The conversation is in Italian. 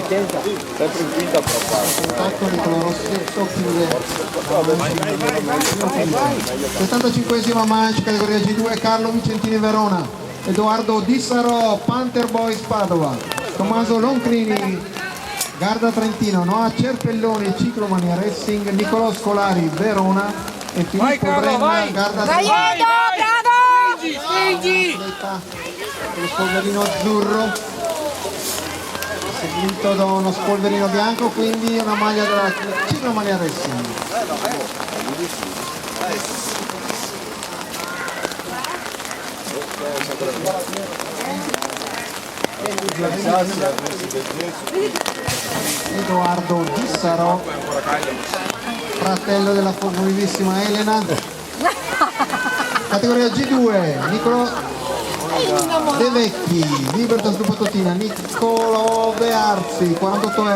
sempre in quinta Contatto Nicola Rossetto chiude 75esima manche categoria G2 Carlo Vicentini Verona, Edoardo Dissaro Panther Boys Padova, Tommaso Loncrini Garda Trentino, Noah Cerpelloni Ciclomania Racing, Nicolò Scolari Verona e Filippo Brenna Garda Trentino. Lo spolverino azzurro seguito da uno spolverino bianco, quindi una maglia della Ciclomania Racing. Edoardo Dissaro, fratello della fortunatissima Elena. Categoria G2 Niccolò De Vecchi, Libertas Dupottotina, Niccolò Bearzi 48 euro.